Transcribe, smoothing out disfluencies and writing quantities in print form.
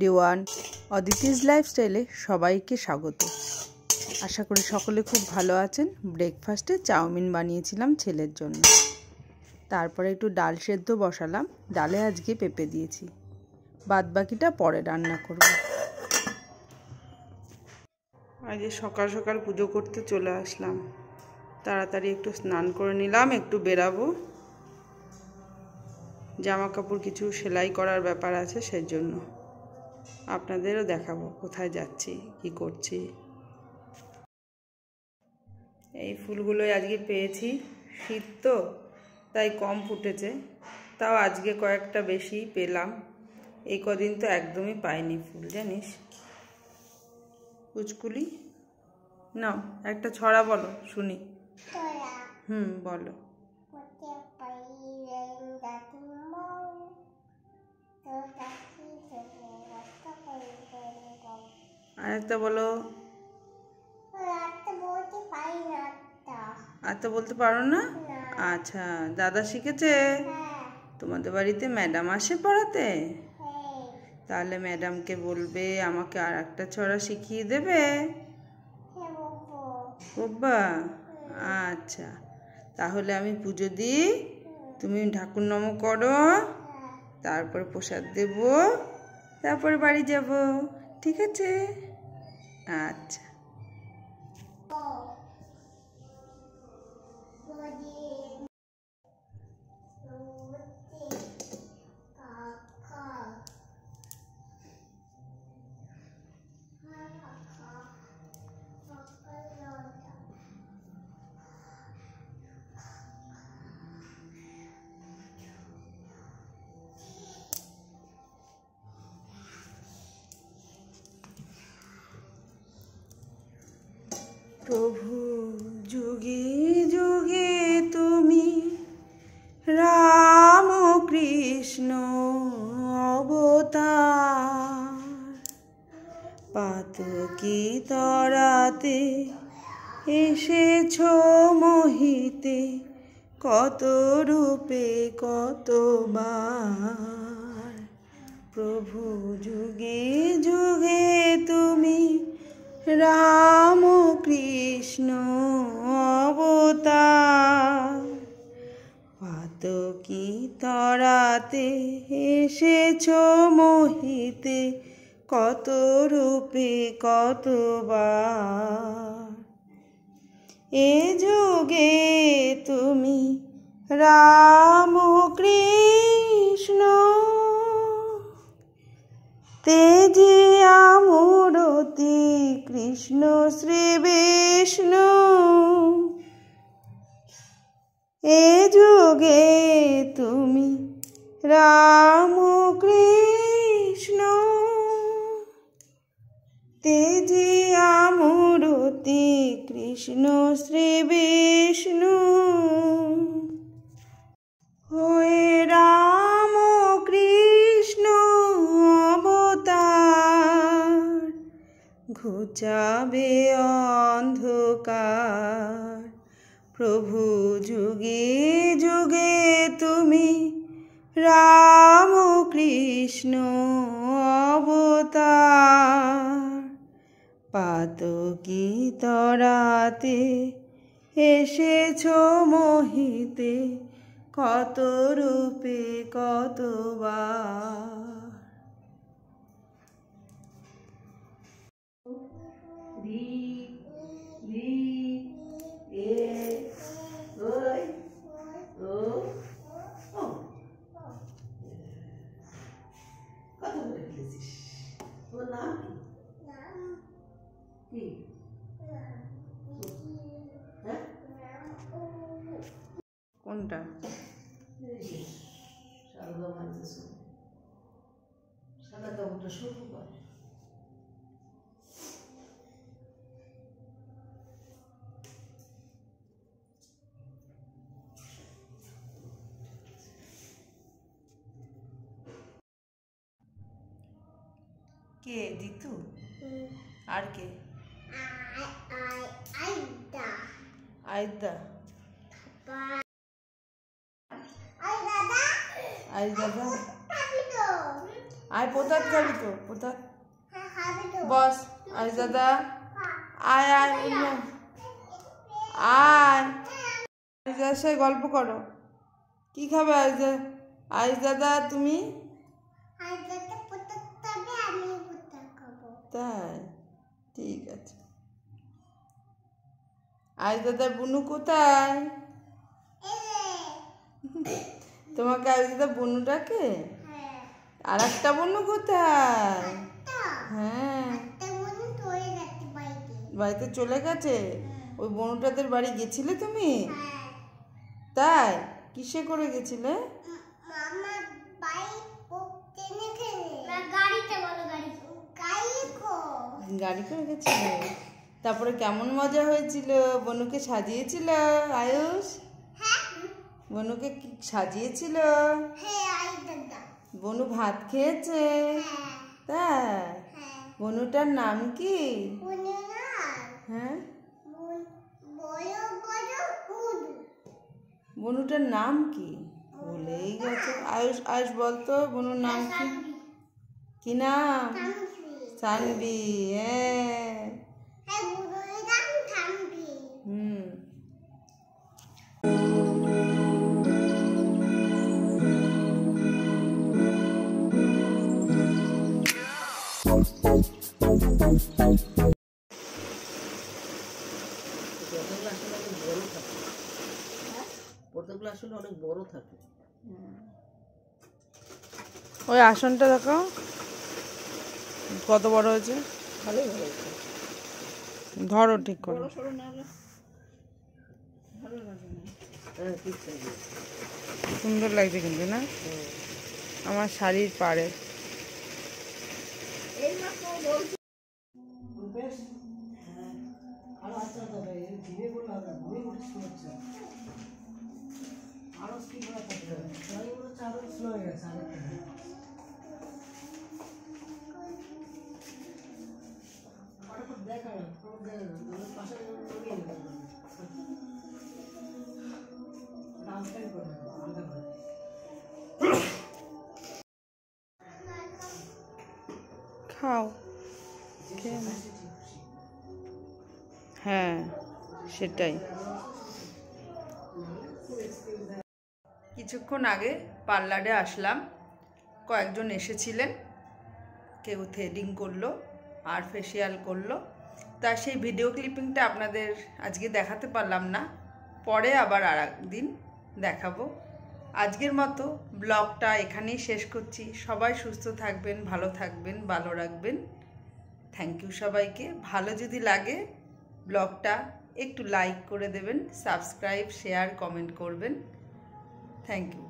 ডিওয়ান অদিতিস লাইফস্টাইলে সবাইকে স্বাগত। আশা করি সকলে খুব ভালো আছেন। ব্রেকফাস্টে চাউমিন বানিয়েছিলাম ছেলের জন্য। তারপরে একটু ডাল সেদ্ধ বসালাম। ডালে আজকে পেঁপে দিয়েছি, বাদ বাকিটা পরে রান্না করব। আজ সকাল সকাল পুজো করতে চলে আসলাম। তাড়াতাড়ি একটু স্নান করে নিলাম, একটু বেরাবো। জামা কাপড় কিছু সেলাই করার ব্যাপার আছে, সেজন্য আপনাদেরও দেখাবো কোথায় যাচ্ছি, কি করছি। এই ফুলগুলোই আজকে পেয়েছি, শীত তো তাই কম ফুটেছে, তাও আজকে কয়েকটা বেশি পেলাম। এই কদিন তো একদমই পাইনি ফুল, জানিস। কুচকুলি নাও, একটা ছড়া বলো শুনি। বলো। আরেকটা বলো। আর তো বলতে পারো না? আচ্ছা, দাদা শিখেছে? তোমাদের বাড়িতে ম্যাডাম আসে পড়াতে? তাহলে ম্যাডামকে বলবে আমাকে আর একটা ছড়া শিখিয়ে দেবে। বাবা আচ্ছা, তাহলে আমি পুজো দিই, তুমি ঠাকুর নম করো, তারপর প্রসাদ দেব, তারপরে বাড়ি যাব, ঠিক আছে? আচ্ছা। প্রভু যুগে যুগে তুমি রাম কৃষ্ণ অবতার, পাতকি তরাতে এসেছ মোহিতে, কত রূপে কতবার। প্রভু যুগে যুগে তুমি রাম কৃষ্ণ অবতার, পাতকি তরাতে এসেছ মোহিতে, কত রূপে কতবার। এ যুগে তুমি রাম কৃষ্ণ, তেজিয়া মূরতি কৃষ্ণ শ্রী বিষ্ণু। এ যুগে তুমি রাম কৃষ্ণ, তেজিয়া মূরতি কৃষ্ণ শ্রী বিষ্ণু। হয়ে রাম কৃষ্ণ অবতার, ঘুচাবে অন্ধকার। প্রভু যুগে যুগে তুমি রাম কৃষ্ণ অবতার, পাতকি তরাতে এসেছ মোহিতে, কত রূপে কতবার। কোনটা? কে জিতু? আর কে? আইদা। আই দাদা আয় প্রসাদ খাবি তো প্রসাদ বস আয় দাদা আয় আয় অন্য আয় আয়জার সাথে গল্প করো কি খাবে আয়জ দাদা তুমি তাই ঠিক আছে আয়জ দাদার বুনু কোথায় তোমাকে আয়জ দাদা বুনু ডাকে আর একটা বনু কোথায় হ্যাঁ বাড়িতে চলে গেছে ওই বনুটাদের বাড়ি গেছিলে তুমি তাই কিসে করে গেছিলে গাড়ি করে গেছিলে তারপরে কেমন মজা হয়েছিল বনুকে সাজিয়েছিল আয়ুষ বনুকে সাজিয়েছিল বনু ভাত খেয়েছে তাই বনুটার নাম কি হ্যাঁ বনুটার নাম কি ভুলেই গেছে আয়ুষ আয়ুষ বলতো বনুর নাম কি কি নাম সানভি হ্যাঁ অনেক বড় থাকে ওই আসনটা দেখো কত বড় হয়েছে ভালোই হয়েছে ধরো ঠিক করো সুন্দর লাগছে কিন্তু না আমার শাড়ির পাড়ে খাও হ্যাঁ সেটাই কিছুক্ষণ আগে পার্লারে আসলাম কয়েকজন এসেছিলেন কেউ থ্রেডিং করলো আর ফেসিয়াল করলো তা সেই ভিডিও ক্লিপিংটা আপনাদের আজকে দেখাতে পারলাম না পরে আবার আর একদিন দেখাবো আজকের মতো ব্লগটা এখানেই শেষ করছি সবাই সুস্থ থাকবেন ভালো রাখবেন থ্যাংক ইউ সবাইকে ভালো যদি লাগে ব্লগটা একটু লাইক করে দেবেন সাবস্ক্রাইব শেয়ার কমেন্ট করবেন থ্যাংক ইউ